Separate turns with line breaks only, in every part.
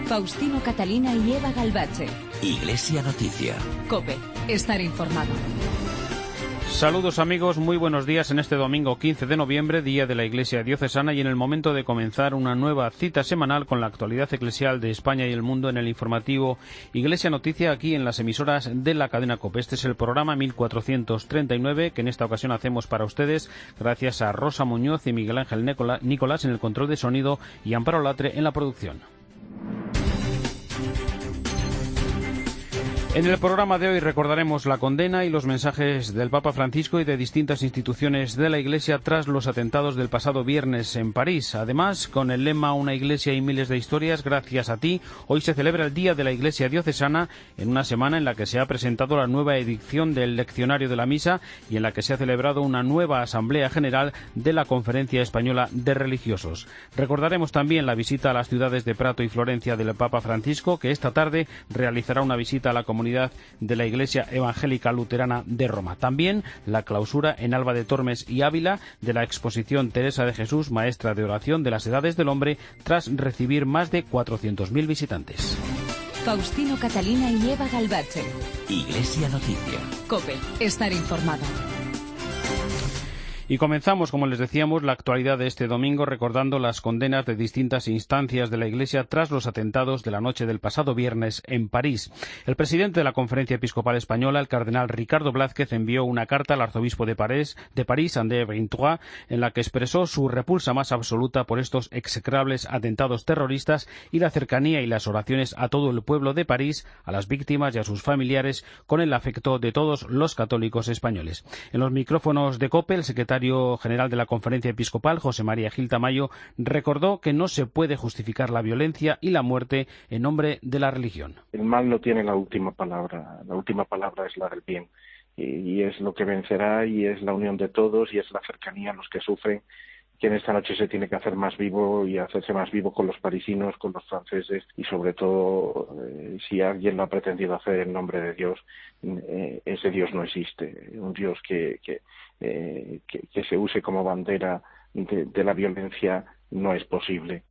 Faustino Catalina y Eva Galvache.
Iglesia Noticia.
COPE. Estar informado.
Saludos amigos, muy buenos días en este domingo 15 de noviembre, día de la Iglesia Diocesana, y en el momento de comenzar una nueva cita semanal con la actualidad eclesial de España y el mundo en el informativo Iglesia Noticia, aquí en las emisoras de la cadena COPE. Este es el programa 1439 que en esta ocasión hacemos para ustedes gracias a Rosa Muñoz y Miguel Ángel Nicolás en el control de sonido y Amparo Latre en la producción. En el programa de hoy recordaremos la condena y los mensajes del Papa Francisco y de distintas instituciones de la Iglesia tras los atentados del pasado viernes en París. Además, con el lema Una Iglesia y miles de historias, gracias a ti, hoy se celebra el Día de la Iglesia Diocesana, en una semana en la que se ha presentado la nueva edición del Leccionario de la Misa y en la que se ha celebrado una nueva Asamblea General de la Conferencia Española de Religiosos. Recordaremos también la visita a las ciudades de Prato y Florencia del Papa Francisco, que esta tarde realizará una visita a la comunidad de la Iglesia Evangélica Luterana de Roma. También la clausura en Alba de Tormes y Ávila de la exposición Teresa de Jesús, maestra de oración de las edades del hombre, tras recibir más de 400.000 visitantes.
Faustino Catalina y Eva Galvache.
Iglesia Noticia.
COPE. Estar informado.
Y comenzamos, como les decíamos, la actualidad de este domingo recordando las condenas de distintas instancias de la Iglesia tras los atentados de la noche del pasado viernes en París. El presidente de la Conferencia Episcopal Española, el cardenal Ricardo Blázquez, envió una carta al arzobispo de París, André Vintois, en la que expresó su repulsa más absoluta por estos execrables atentados terroristas y la cercanía y las oraciones a todo el pueblo de París, a las víctimas y a sus familiares, con el afecto de todos los católicos españoles. En los micrófonos de COPE, el secretario general de la Conferencia Episcopal, José María Gil Tamayo, recordó que no se puede justificar la violencia y la muerte en nombre de la religión.
El mal no tiene la última palabra es la del bien, y es lo que vencerá, y es la unión de todos, y es la cercanía a los que sufren, que en esta noche se tiene que hacer más vivo y hacerse más vivo con los parisinos, con los franceses, y sobre todo, si alguien lo ha pretendido hacer en nombre de Dios, ese Dios no existe. Un Dios que se use como bandera de la violencia no es posible.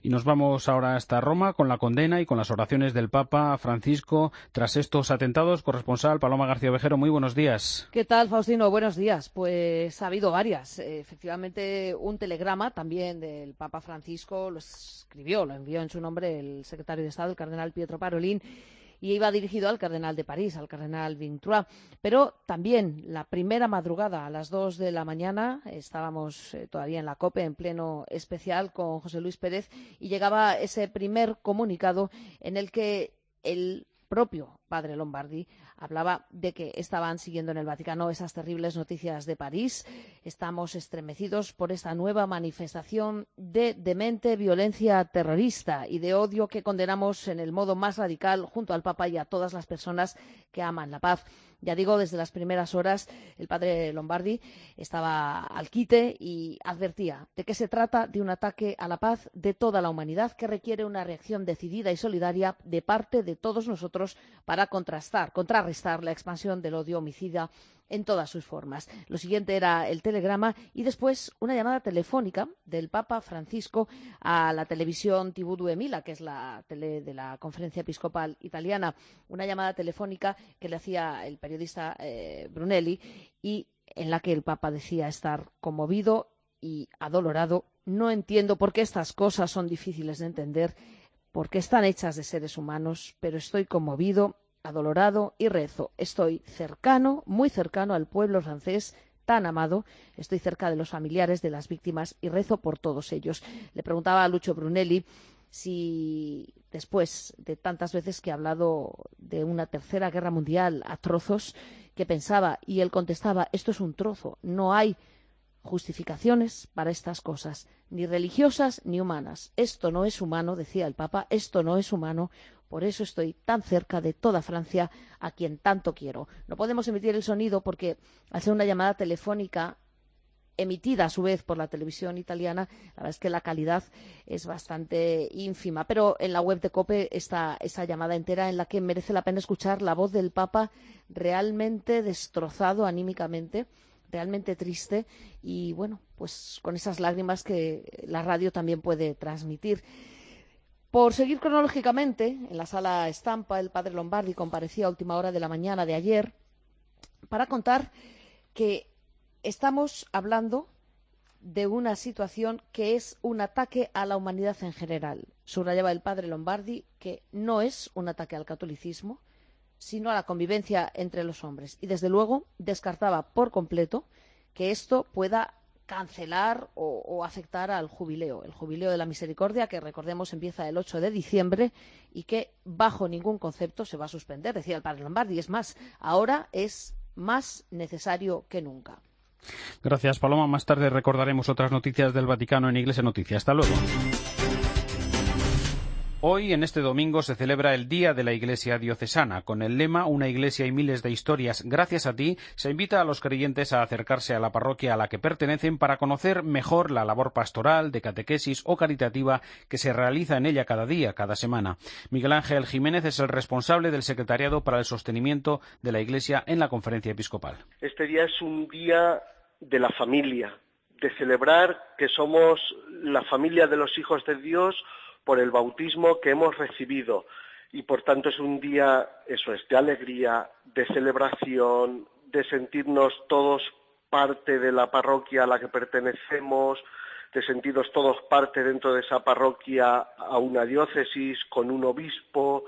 Y nos vamos ahora hasta Roma con la condena y con las oraciones del Papa Francisco tras estos atentados. Corresponsal Paloma García Ovejero, muy buenos días.
¿Qué tal, Faustino? Buenos días. Pues ha habido varias. Efectivamente, un telegrama también del Papa Francisco lo envió en su nombre el secretario de Estado, el cardenal Pietro Parolin, y iba dirigido al cardenal de París, al cardenal Vintois. Pero también la primera madrugada, a las 2 de la mañana, estábamos todavía en la COPE, en pleno especial con José Luis Pérez, y llegaba ese primer comunicado en el que el propio padre Lombardi hablaba de que estaban siguiendo en el Vaticano esas terribles noticias de París. Estamos estremecidos por esta nueva manifestación de demente violencia terrorista y de odio que condenamos en el modo más radical junto al Papa y a todas las personas que aman la paz. Ya digo, desde las primeras horas el padre Lombardi estaba al quite y advertía de que se trata de un ataque a la paz de toda la humanidad que requiere una reacción decidida y solidaria de parte de todos nosotros para contrarrestar la expansión del odio homicida en todas sus formas. Lo siguiente era el telegrama y después una llamada telefónica del Papa Francisco a la televisión TV2, que es la tele de la Conferencia Episcopal Italiana. Una llamada telefónica que le hacía el periodista Brunelli y en la que el Papa decía estar conmovido y adolorado. No entiendo por qué estas cosas son difíciles de entender, porque están hechas de seres humanos, pero estoy conmovido, adolorado y rezo. Estoy cercano, muy cercano al pueblo francés tan amado, estoy cerca de los familiares de las víctimas y rezo por todos ellos. Le preguntaba a Lucio Brunelli si después de tantas veces que ha hablado de una tercera guerra mundial a trozos, ¿qué pensaba? Y él contestaba, esto es un trozo, no hay justificaciones para estas cosas, ni religiosas ni humanas. Esto no es humano, decía el Papa, esto no es humano. Por eso estoy tan cerca de toda Francia, a quien tanto quiero. No podemos emitir el sonido porque, al ser una llamada telefónica emitida a su vez por la televisión italiana, la verdad es que la calidad es bastante ínfima. Pero en la web de COPE está esa llamada entera en la que merece la pena escuchar la voz del Papa realmente destrozado anímicamente, realmente triste y, bueno, pues con esas lágrimas que la radio también puede transmitir. Por seguir cronológicamente, en la sala Estampa el padre Lombardi comparecía a última hora de la mañana de ayer para contar que estamos hablando de una situación que es un ataque a la humanidad en general. Subrayaba el padre Lombardi que no es un ataque al catolicismo, sino a la convivencia entre los hombres. Y, desde luego, descartaba por completo que esto pueda cancelar o afectar al jubileo. El jubileo de la misericordia, que recordemos empieza el 8 de diciembre y que bajo ningún concepto se va a suspender, decía el padre Lombardi. Es más, ahora es más necesario que nunca.
Gracias, Paloma. Más tarde recordaremos otras noticias del Vaticano en Iglesia Noticia. Hasta luego. Hoy, en este domingo, se celebra el Día de la Iglesia Diocesana. Con el lema «Una iglesia y miles de historias gracias a ti», se invita a los creyentes a acercarse a la parroquia a la que pertenecen para conocer mejor la labor pastoral, de catequesis o caritativa que se realiza en ella cada día, cada semana. Miguel Ángel Jiménez es el responsable del Secretariado para el Sostenimiento de la Iglesia en la Conferencia Episcopal.
Este día es un día de la familia, de celebrar que somos la familia de los hijos de Dios por el bautismo que hemos recibido, y por tanto es un día, eso es, de alegría, de celebración, de sentirnos todos parte de la parroquia a la que pertenecemos, de sentirnos todos parte dentro de esa parroquia a una diócesis, con un obispo.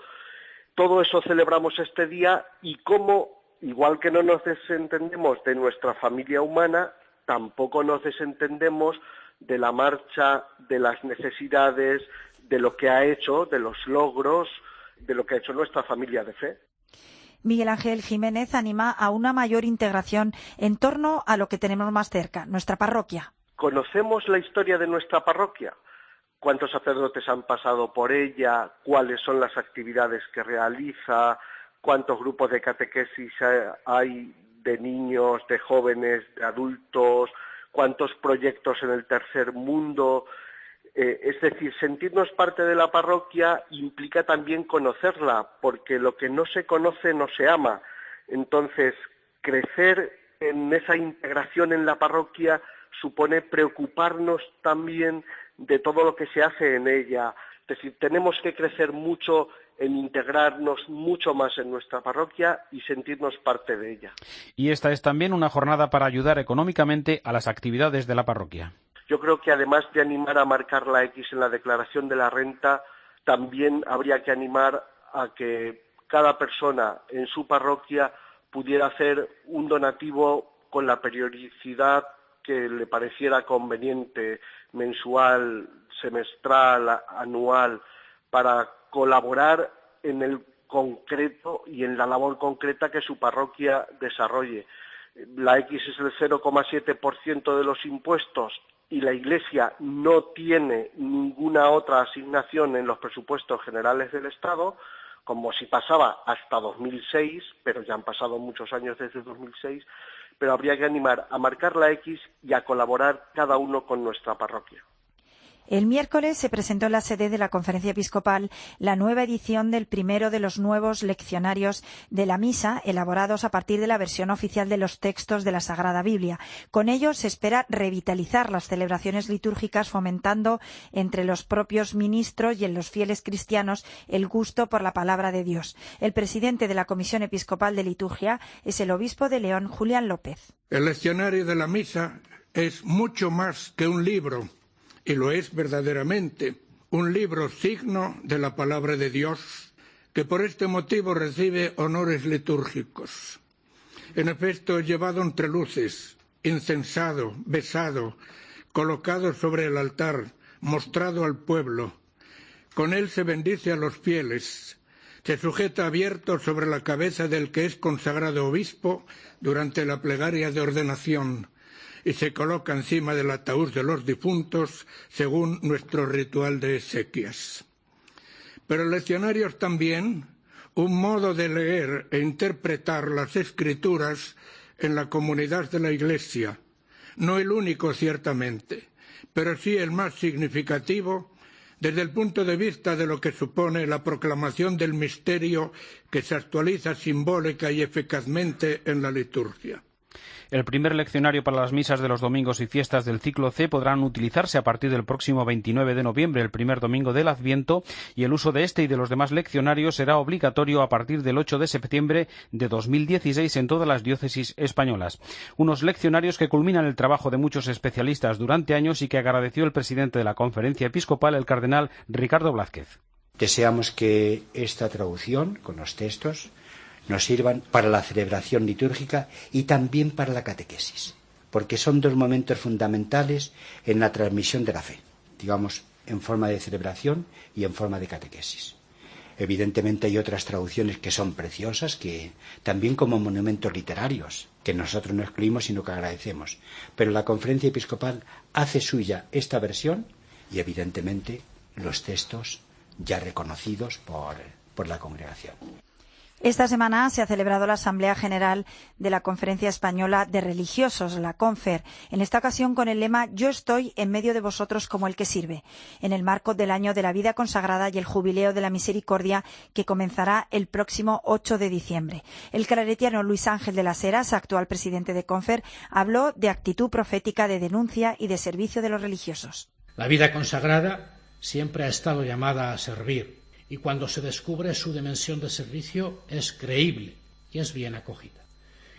Todo eso celebramos este día, y como, igual que no nos desentendemos de nuestra familia humana, tampoco nos desentendemos de la marcha, de las necesidades, de lo que ha hecho, de los logros, de lo que ha hecho nuestra familia de fe.
Miguel Ángel Jiménez anima a una mayor integración en torno a lo que tenemos más cerca, nuestra parroquia.
¿Conocemos la historia de nuestra parroquia? ¿Cuántos sacerdotes han pasado por ella? ¿Cuáles son las actividades que realiza? ¿Cuántos grupos de catequesis hay de niños, de jóvenes, de adultos? ¿Cuántos proyectos en el tercer mundo? Es decir, sentirnos parte de la parroquia implica también conocerla, porque lo que no se conoce no se ama. Entonces, crecer en esa integración en la parroquia supone preocuparnos también de todo lo que se hace en ella. Es decir, tenemos que crecer mucho en integrarnos mucho más en nuestra parroquia y sentirnos parte de ella.
Y esta es también una jornada para ayudar económicamente a las actividades de la parroquia.
Yo creo que además de animar a marcar la X en la declaración de la renta, también habría que animar a que cada persona en su parroquia pudiera hacer un donativo con la periodicidad que le pareciera conveniente, mensual, semestral, anual, para colaborar en el concreto y en la labor concreta que su parroquia desarrolle. La X es el 0,7% de los impuestos y la Iglesia no tiene ninguna otra asignación en los presupuestos generales del Estado, como si pasaba hasta 2006, pero ya han pasado muchos años desde 2006, pero habría que animar a marcar la X y a colaborar cada uno con nuestra parroquia.
El miércoles se presentó en la sede de la Conferencia Episcopal la nueva edición del primero de los nuevos leccionarios de la Misa, elaborados a partir de la versión oficial de los textos de la Sagrada Biblia. Con ello se espera revitalizar las celebraciones litúrgicas, fomentando entre los propios ministros y en los fieles cristianos el gusto por la palabra de Dios. El presidente de la Comisión Episcopal de Liturgia es el obispo de León, Julián López.
El leccionario de la Misa es mucho más que un libro. Y lo es verdaderamente, un libro signo de la palabra de Dios, que por este motivo recibe honores litúrgicos. En efecto, llevado entre luces, incensado, besado, colocado sobre el altar, mostrado al pueblo. Con él se bendice a los fieles, se sujeta abierto sobre la cabeza del que es consagrado obispo durante la plegaria de ordenación, y se coloca encima del ataúd de los difuntos según nuestro ritual de exequias. Pero el leccionario es también un modo de leer e interpretar las Escrituras en la comunidad de la Iglesia, no el único ciertamente, pero sí el más significativo desde el punto de vista de lo que supone la proclamación del misterio que se actualiza simbólica y eficazmente en la liturgia.
El primer leccionario para las misas de los domingos y fiestas del ciclo C podrán utilizarse a partir del próximo 29 de noviembre, el primer domingo del Adviento, y el uso de este y de los demás leccionarios será obligatorio a partir del 8 de septiembre de 2016 en todas las diócesis españolas. Unos leccionarios que culminan el trabajo de muchos especialistas durante años y que agradeció el presidente de la Conferencia Episcopal, el cardenal Ricardo Blázquez.
Deseamos que esta traducción, con los textos, nos sirvan para la celebración litúrgica y también para la catequesis, porque son dos momentos fundamentales en la transmisión de la fe, digamos, en forma de celebración y en forma de catequesis. Evidentemente hay otras traducciones que son preciosas, que también como monumentos literarios, que nosotros no excluimos sino que agradecemos, pero la Conferencia Episcopal hace suya esta versión y evidentemente los textos ya reconocidos por la congregación.
Esta semana se ha celebrado la Asamblea General de la Conferencia Española de Religiosos, la CONFER, en esta ocasión con el lema «Yo estoy en medio de vosotros como el que sirve», en el marco del Año de la Vida Consagrada y el Jubileo de la Misericordia que comenzará el próximo 8 de diciembre. El claretiano Luis Ángel de las Heras, actual presidente de CONFER, habló de actitud profética de denuncia y de servicio de los religiosos.
La vida consagrada siempre ha estado llamada a servir. Y cuando se descubre su dimensión de servicio es creíble y es bien acogida.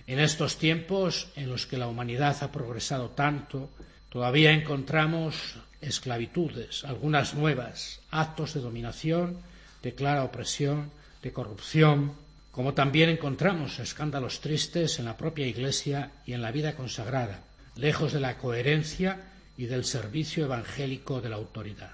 En estos tiempos en los que la humanidad ha progresado tanto, todavía encontramos esclavitudes, algunas nuevas, actos de dominación, de clara opresión, de corrupción, como también encontramos escándalos tristes en la propia Iglesia y en la vida consagrada, lejos de la coherencia y del servicio evangélico de la autoridad.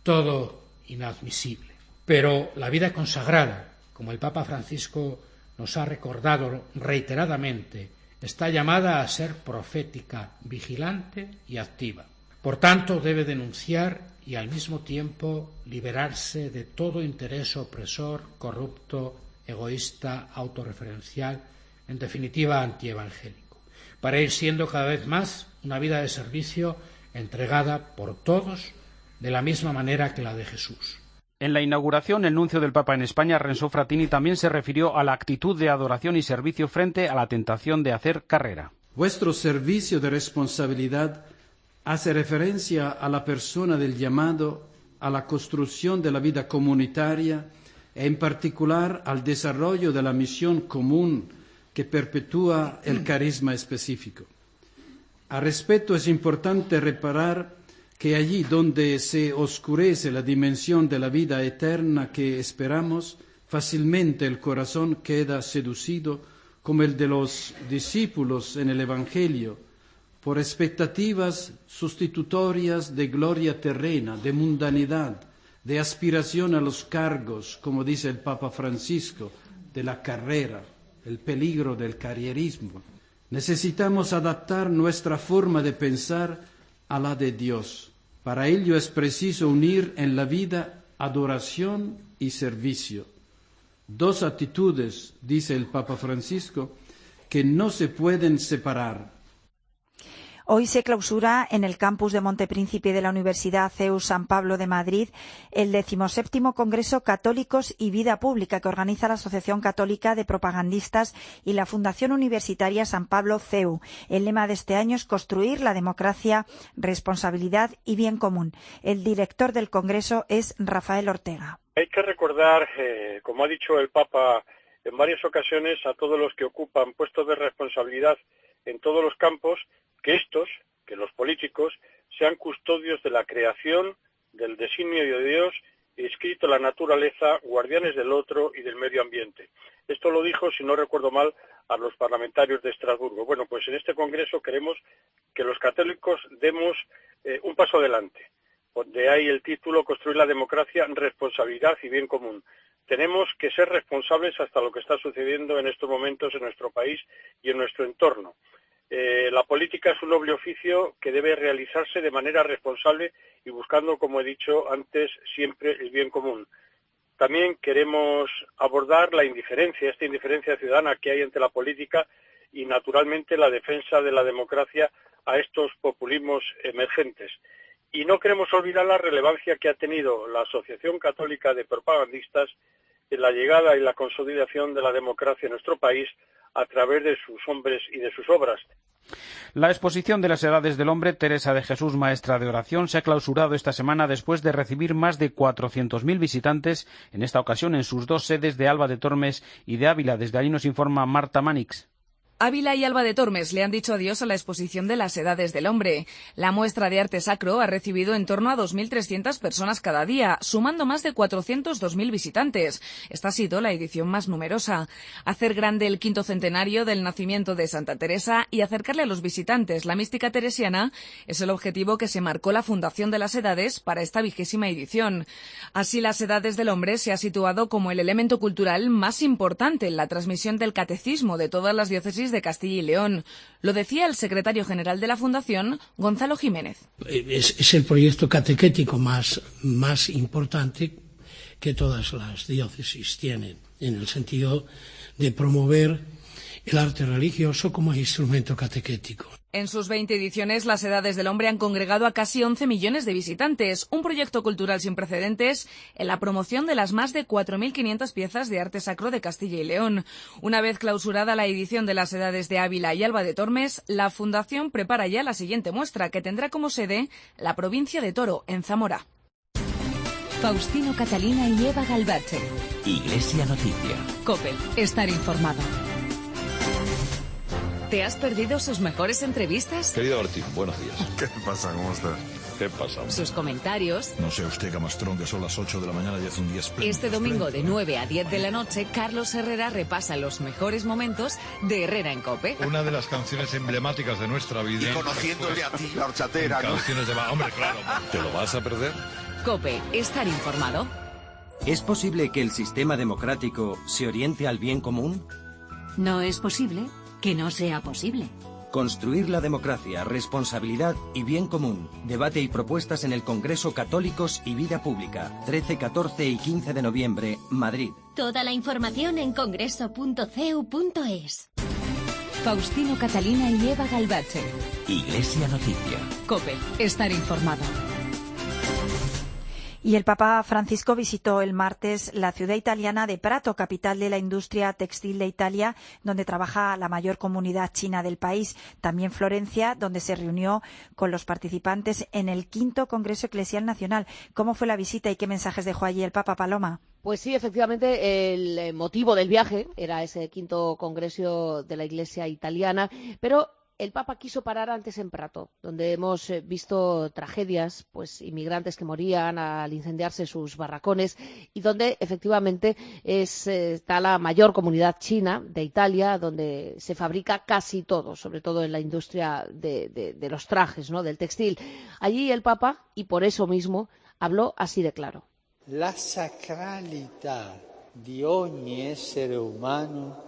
Todo inadmisible. Pero la vida consagrada, como el Papa Francisco nos ha recordado reiteradamente, está llamada a ser profética, vigilante y activa. Por tanto, debe denunciar y al mismo tiempo liberarse de todo interés opresor, corrupto, egoísta, autorreferencial, en definitiva antievangélico, para ir siendo cada vez más una vida de servicio entregada por todos de la misma manera que la de Jesús.
En la inauguración, el nuncio del Papa en España, Renzo Frattini, también se refirió a la actitud de adoración y servicio frente a la tentación de hacer carrera.
Vuestro servicio de responsabilidad hace referencia a la persona del llamado a la construcción de la vida comunitaria e en particular al desarrollo de la misión común que perpetúa el carisma específico. Al respecto es importante reparar que allí donde se oscurece la dimensión de la vida eterna que esperamos, fácilmente el corazón queda seducido, como el de los discípulos en el Evangelio, por expectativas sustitutorias de gloria terrena, de mundanidad, de aspiración a los cargos, como dice el Papa Francisco, de la carrera, el peligro del carrierismo. Necesitamos adaptar nuestra forma de pensar a la de Dios. Para ello es preciso unir en la vida adoración y servicio. Dos actitudes, dice el Papa Francisco, que no se pueden separar.
Hoy se clausura en el campus de Montepríncipe de la Universidad CEU San Pablo de Madrid el 17º Congreso Católicos y Vida Pública que organiza la Asociación Católica de Propagandistas y la Fundación Universitaria San Pablo CEU. El lema de este año es construir la democracia, responsabilidad y bien común. El director del Congreso es Rafael Ortega.
Hay que recordar, como ha dicho el Papa en varias ocasiones, a todos los que ocupan puestos de responsabilidad en todos los campos, que los políticos, sean custodios de la creación, del designio de Dios, inscrito en la naturaleza, guardianes del otro y del medio ambiente. Esto lo dijo, si no recuerdo mal, a los parlamentarios de Estrasburgo. Bueno, pues en este congreso queremos que los católicos demos un paso adelante. De ahí el título, Construir la democracia, responsabilidad y bien común. Tenemos que ser responsables hasta lo que está sucediendo en estos momentos en nuestro país y en nuestro entorno. La política es un noble oficio que debe realizarse de manera responsable y buscando, como he dicho antes, siempre el bien común. También queremos abordar la indiferencia, esta indiferencia ciudadana que hay ante la política y, naturalmente, la defensa de la democracia a estos populismos emergentes. Y no queremos olvidar la relevancia que ha tenido la Asociación Católica de Propagandistas en la llegada y la consolidación de la democracia en nuestro país a través de sus hombres y de sus obras.
La exposición de las edades del hombre, Teresa de Jesús, maestra de oración, se ha clausurado esta semana después de recibir más de 400.000 visitantes, en esta ocasión en sus dos sedes de Alba de Tormes y de Ávila. Desde allí nos informa Marta Manix.
Ávila y Alba de Tormes le han dicho adiós a la exposición de las edades del hombre. La muestra de arte sacro ha recibido en torno a 2.300 personas cada día, sumando más de 402.000 visitantes. Esta ha sido la edición más numerosa. Hacer grande el 5º centenario del nacimiento de Santa Teresa y acercarle a los visitantes la mística teresiana es el objetivo que se marcó la Fundación de las Edades para esta 20ª edición. Así, las edades del hombre se ha situado como el elemento cultural más importante en la transmisión del catecismo de todas las diócesis de Castilla y León. Lo decía el secretario general de la Fundación, Gonzalo Jiménez.
Es el proyecto catequético más importante que todas las diócesis tienen, en el sentido de promover el arte religioso como instrumento catequético.
En sus 20 ediciones, las edades del hombre han congregado a casi 11 millones de visitantes, un proyecto cultural sin precedentes en la promoción de las más de 4.500 piezas de arte sacro de Castilla y León. Una vez clausurada la edición de las edades de Ávila y Alba de Tormes, la Fundación prepara ya la siguiente muestra, que tendrá como sede la provincia de Toro, en Zamora.
Faustino Catalina y Eva Galbache.
Iglesia Noticia.
COPE. Estar informado.
¿Te has perdido sus mejores entrevistas?
Querido Ortiz, buenos días.
¿Qué pasa? ¿Cómo estás?
¿Qué pasa?
Sus comentarios.
No sé usted, Camastrón, que son las 8 de la mañana y hace un día espléndido.
Este domingo de 9 a 10 de la noche, Carlos Herrera repasa los mejores momentos de Herrera en COPE.
Una de las canciones emblemáticas de nuestra vida.
Y conociéndole a ti, la horchatera, ¿no?
Canciones de... Hombre, claro. ¿Te lo vas a perder?
COPE. Estar informado.
¿Es posible que el sistema democrático se oriente al bien común?
No es posible que no sea posible.
Construir la democracia, responsabilidad y bien común. Debate y propuestas en el Congreso Católicos y Vida Pública. 13, 14 y 15 de noviembre, Madrid.
Toda la información en congreso.cu.es.
Faustino Catalina y Eva Galbache.
Iglesia Noticia.
COPE. Estar informado.
Y el Papa Francisco visitó el martes la ciudad italiana de Prato, capital de la industria textil de Italia, donde trabaja la mayor comunidad china del país. También Florencia, donde se reunió con los participantes en el 5º Congreso Eclesial Nacional. ¿Cómo fue la visita y qué mensajes dejó allí el Papa, Paloma?
Pues sí, efectivamente, el motivo del viaje era ese 5º Congreso de la Iglesia italiana, pero el Papa quiso parar antes en Prato, donde hemos visto tragedias, pues inmigrantes que morían al incendiarse sus barracones y donde efectivamente está la mayor comunidad china de Italia, donde se fabrica casi todo, sobre todo en la industria de los trajes, ¿no?, del textil. Allí el Papa, y por eso mismo, habló así de claro.
La sacralidad de ogni essere umano.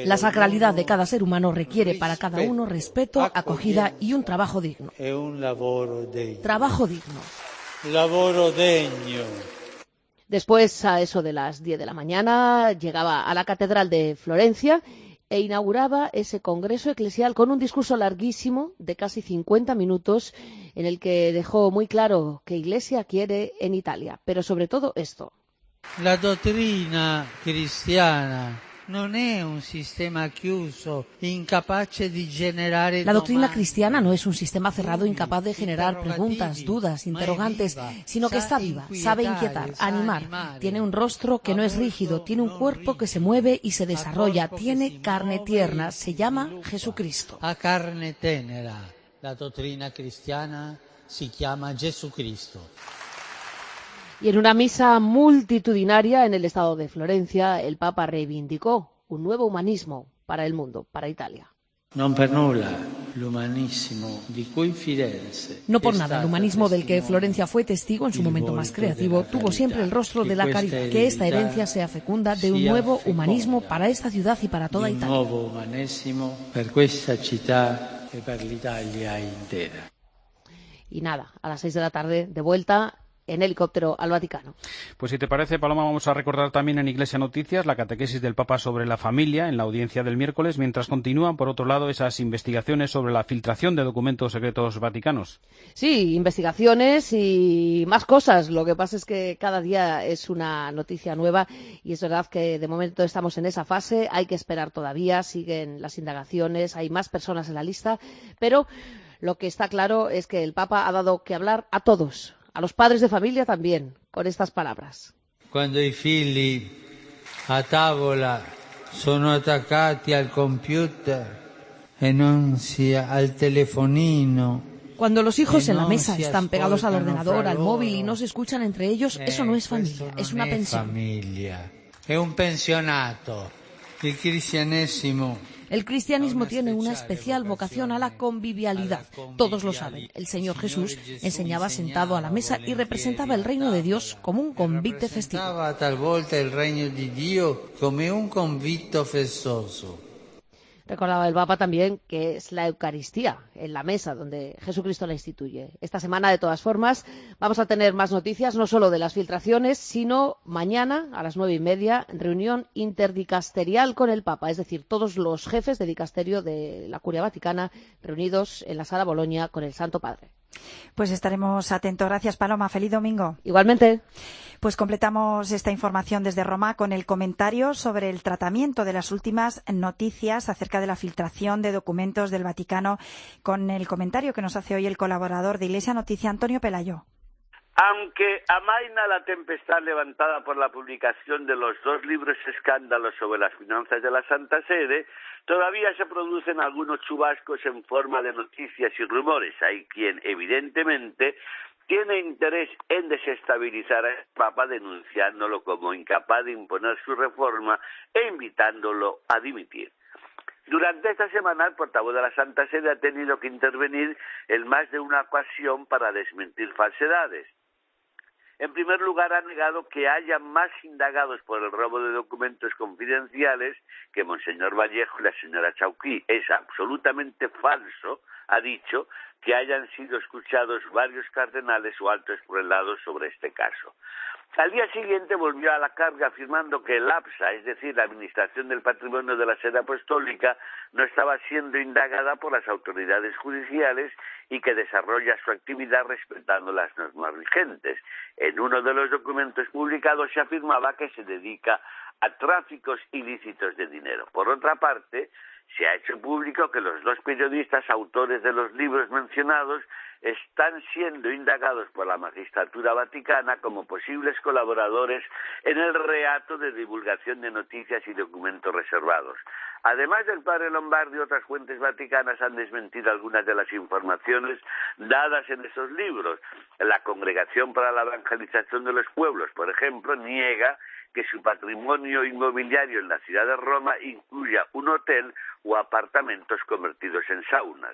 La sacralidad de cada ser humano requiere para cada uno respeto, acogida y un trabajo digno. Trabajo digno.
Lavoro degno.
Después, a eso de las 10 de la mañana, llegaba a la Catedral de Florencia e inauguraba ese congreso eclesial con un discurso larguísimo de casi 50 minutos en el que dejó muy claro qué Iglesia quiere en Italia, pero sobre todo esto.
La doctrina cristiana. La
doctrina cristiana no es un sistema cerrado incapaz de generar preguntas, dudas, interrogantes, sino que está viva, sabe inquietar, animar, tiene un rostro que no es rígido, tiene un cuerpo que se mueve y se desarrolla, tiene carne tierna, se llama Jesucristo.
A carne tenera, la doctrina cristiana se llama Jesucristo.
Y en una misa multitudinaria en el estado de Florencia, el Papa reivindicó un nuevo humanismo para el mundo, para Italia.
No por nada,
el humanismo del que Florencia fue testigo en su momento más creativo tuvo siempre el rostro de la caridad. Que esta herencia sea fecunda de un nuevo humanismo para esta ciudad y para toda Italia.
Un nuevo humanismo para esta ciudad y para l'Italia entera.
Y nada, a las 6 de la tarde, de vuelta en helicóptero al Vaticano.
Pues si te parece, Paloma, vamos a recordar también en Iglesia Noticias la catequesis del Papa sobre la familia en la audiencia del miércoles, mientras continúan, por otro lado, esas investigaciones sobre la filtración de documentos secretos vaticanos.
Sí, investigaciones y más cosas. Lo que pasa es que cada día es una noticia nueva y es verdad que de momento estamos en esa fase. Hay que esperar todavía, siguen las indagaciones, hay más personas en la lista, pero lo que está claro es que el Papa ha dado que hablar a todos, a los padres de familia también, con estas palabras.
Cuando i figli a tavola sono attaccati al computer e non al telefonino.
Cuando los hijos en la mesa están pegados al ordenador, al móvil y no se escuchan entre ellos, eso no es familia, es una pensión.
Es un pensionato. El cristianesimo.
El cristianismo tiene una especial vocación a la convivialidad. Todos lo saben. El Señor Jesús enseñaba sentado a la mesa y representaba el reino de Dios como un convite festivo.
Talvolta el reino de Dios como un convite festoso.
Recordaba el Papa también que es la Eucaristía en la mesa donde Jesucristo la instituye. Esta semana, de todas formas, vamos a tener más noticias, no solo de las filtraciones, sino mañana a las 9:30, reunión interdicasterial con el Papa, es decir, todos los jefes de dicasterio de la Curia Vaticana reunidos en la Sala Bologna con el Santo Padre.
Pues estaremos atentos. Gracias, Paloma. Feliz domingo.
Igualmente.
Pues completamos esta información desde Roma con el comentario sobre el tratamiento de las últimas noticias acerca de la filtración de documentos del Vaticano, con el comentario que nos hace hoy el colaborador de Iglesia Noticia, Antonio Pelayo.
Aunque amaina la tempestad levantada por la publicación de los 2 libros escándalos sobre las finanzas de la Santa Sede, todavía se producen algunos chubascos en forma de noticias y rumores. Hay quien, evidentemente, tiene interés en desestabilizar al Papa, denunciándolo como incapaz de imponer su reforma e invitándolo a dimitir. Durante esta semana, el portavoz de la Santa Sede ha tenido que intervenir en más de una ocasión para desmentir falsedades. En primer lugar, ha negado que haya más indagados por el robo de documentos confidenciales que Monseñor Vallejo y la señora Chauquí. Es absolutamente falso, ha dicho, que hayan sido escuchados varios cardenales o altos prelados sobre este caso. Al día siguiente volvió a la carga afirmando que el APSA, es decir, la Administración del Patrimonio de la Sede Apostólica, no estaba siendo indagada por las autoridades judiciales y que desarrolla su actividad respetando las normas vigentes. En uno de los documentos publicados se afirmaba que se dedica a tráficos ilícitos de dinero. Por otra parte, se ha hecho público que los 2 periodistas autores de los libros mencionados están siendo indagados por la magistratura vaticana como posibles colaboradores en el reato de divulgación de noticias y documentos reservados. Además del padre Lombardi, otras fuentes vaticanas han desmentido algunas de las informaciones dadas en esos libros. La Congregación para la Evangelización de los Pueblos, por ejemplo, niega que su patrimonio inmobiliario en la ciudad de Roma incluya un hotel o apartamentos convertidos en saunas.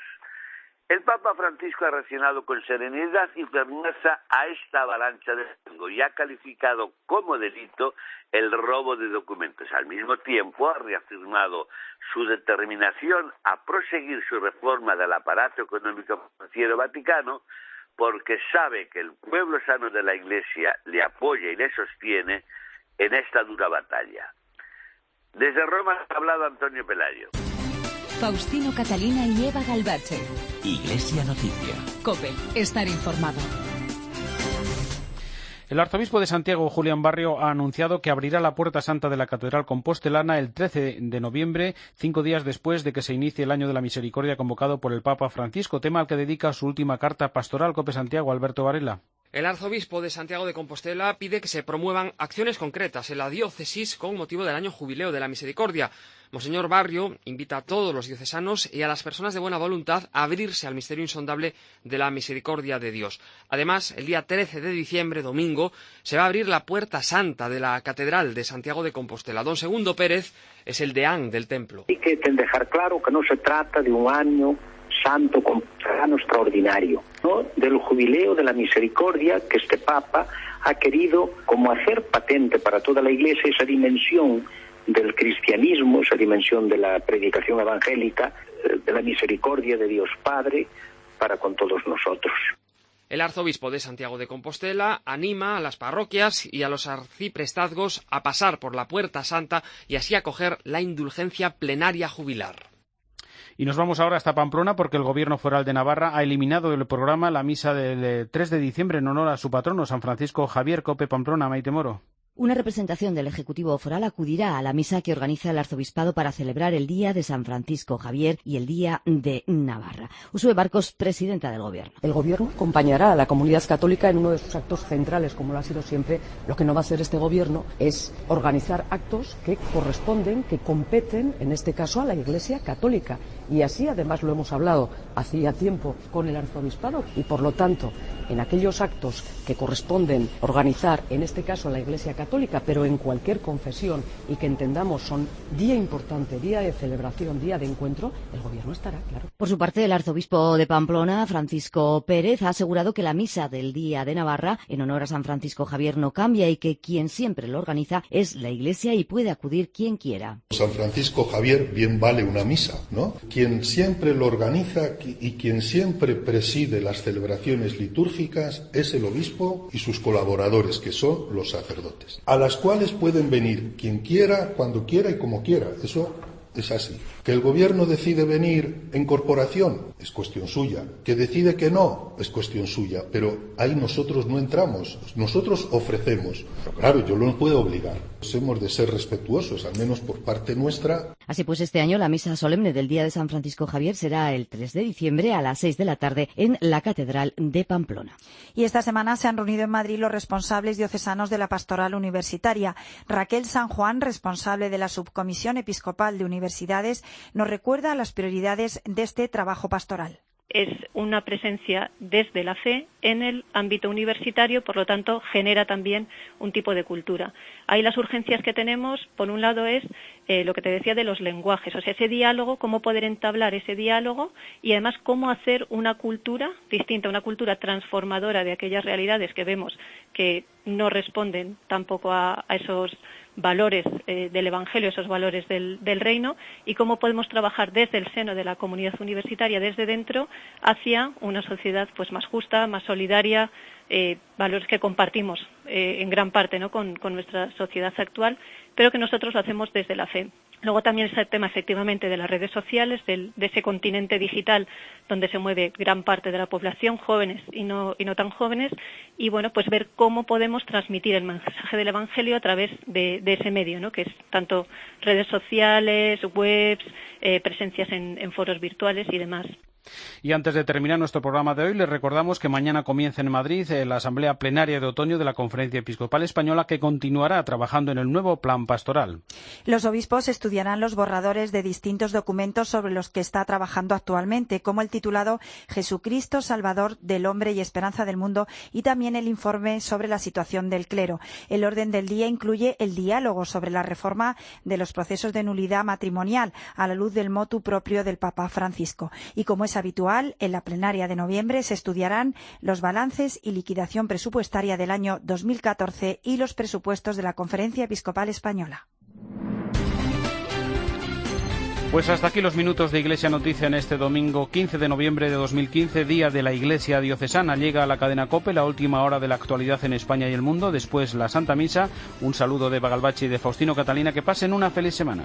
El Papa Francisco ha reaccionado con serenidad y firmeza a esta avalancha de fango y ha calificado como delito el robo de documentos. Al mismo tiempo, ha reafirmado su determinación a proseguir su reforma del aparato económico financiero vaticano, porque sabe que el pueblo sano de la Iglesia le apoya y le sostiene en esta dura batalla. Desde Roma ha hablado Antonio Pelayo.
Faustino Catalina y Eva Galbache.
Iglesia Noticia.
COPE. Estar informado.
El arzobispo de Santiago, Julián Barrio, ha anunciado que abrirá la Puerta Santa de la Catedral Compostelana el 13 de noviembre, 5 días después de que se inicie el Año de la Misericordia convocado por el Papa Francisco, tema al que dedica su última carta pastoral. COPE Santiago, Alberto Varela.
El arzobispo de Santiago de Compostela pide que se promuevan acciones concretas en la diócesis con motivo del año jubileo de la Misericordia. Monseñor Barrio invita a todos los diocesanos y a las personas de buena voluntad a abrirse al misterio insondable de la misericordia de Dios. Además, el día 13 de diciembre, domingo, se va a abrir la Puerta Santa de la Catedral de Santiago de Compostela. Don Segundo Pérez es el deán del templo.
Hay que dejar claro que no se trata de un año santo compostelano extraordinario, ¿no? Del jubileo de la misericordia que este Papa ha querido como hacer patente para toda la Iglesia esa dimensión del cristianismo, esa dimensión de la predicación evangélica, de la misericordia de Dios Padre para con todos nosotros.
El arzobispo de Santiago de Compostela anima a las parroquias y a los arciprestazgos a pasar por la Puerta Santa y así acoger la indulgencia plenaria jubilar.
Y nos vamos ahora hasta Pamplona porque el Gobierno Foral de Navarra ha eliminado del programa la misa del 3 de diciembre en honor a su patrono, San Francisco Javier. Cope Pamplona, Maite Moro.
Una representación del Ejecutivo Foral acudirá a la misa que organiza el Arzobispado para celebrar el Día de San Francisco Javier y el Día de Navarra. Ursúe Barcos, presidenta del Gobierno.
El Gobierno acompañará a la comunidad católica en uno de sus actos centrales, como lo ha sido siempre. Lo que no va a hacer este Gobierno es organizar actos que corresponden, que competen, en este caso, a la Iglesia católica. Y así, además, lo hemos hablado hacía tiempo con el Arzobispado y, por lo tanto, en aquellos actos que corresponden organizar, en este caso, a la Iglesia católica, pero en cualquier confesión y que entendamos son día importante, día de celebración, día de encuentro, el Gobierno estará, claro.
Por su parte, el arzobispo de Pamplona, Francisco Pérez, ha asegurado que la misa del Día de Navarra en honor a San Francisco Javier no cambia y que quien siempre lo organiza es la Iglesia y puede acudir quien quiera.
San Francisco Javier bien vale una misa, ¿no? Quien siempre lo organiza y quien siempre preside las celebraciones litúrgicas es el obispo y sus colaboradores, que son los sacerdotes, a las cuales pueden venir quien quiera, cuando quiera y como quiera. Eso es así. Que el Gobierno decide venir en corporación es cuestión suya. Que decide que no es cuestión suya. Pero ahí nosotros no entramos. Nosotros ofrecemos. Pero claro, yo no puedo obligar. Hemos de ser respetuosos, al menos por parte nuestra.
Así pues, este año la misa solemne del Día de San Francisco Javier será el 3 de diciembre a las 6 de la tarde en la Catedral de Pamplona.
Y esta semana se han reunido en Madrid los responsables diocesanos de la Pastoral Universitaria. Raquel San Juan, responsable de la Subcomisión Episcopal de Universidades, nos recuerda las prioridades de este trabajo pastoral.
Es una presencia desde la fe en el ámbito universitario, por lo tanto genera también un tipo de cultura. Ahí las urgencias que tenemos, por un lado, es lo que te decía de los lenguajes, o sea, ese diálogo, cómo poder entablar ese diálogo y además cómo hacer una cultura distinta, una cultura transformadora de aquellas realidades que vemos que no responden tampoco a esos valores del Evangelio, esos valores del reino, y cómo podemos trabajar desde el seno de la comunidad universitaria, desde dentro, hacia una sociedad pues más justa, más solidaria, valores que compartimos en gran parte, ¿no?, con nuestra sociedad actual, pero que nosotros lo hacemos desde la fe. Luego también está el tema, efectivamente, de las redes sociales, de ese continente digital donde se mueve gran parte de la población, jóvenes y no tan jóvenes, y bueno, pues ver cómo podemos transmitir el mensaje del Evangelio a través de ese medio, ¿no?, que es tanto redes sociales, webs, presencias en foros virtuales y demás.
Y antes de terminar nuestro programa de hoy, les recordamos que mañana comienza en Madrid la Asamblea Plenaria de Otoño de la Conferencia Episcopal Española, que continuará trabajando en el nuevo plan pastoral.
Los obispos estudiarán los borradores de distintos documentos sobre los que está trabajando actualmente, como el titulado Jesucristo, Salvador del Hombre y Esperanza del Mundo, y también el informe sobre la situación del clero. El orden del día incluye el diálogo sobre la reforma de los procesos de nulidad matrimonial, a la luz del motu propio del Papa Francisco. Y como es habitual, en la plenaria de noviembre se estudiarán los balances y liquidación presupuestaria del año 2014 y los presupuestos de la Conferencia Episcopal Española.
Pues hasta aquí los minutos de Iglesia Noticia en este domingo 15 de noviembre de 2015, Día de la Iglesia Diocesana. Llega a la cadena COPE la última hora de la actualidad en España y el mundo, después la Santa Misa. Un saludo de Eva Galbache y de Faustino Catalina. Que pasen una feliz semana.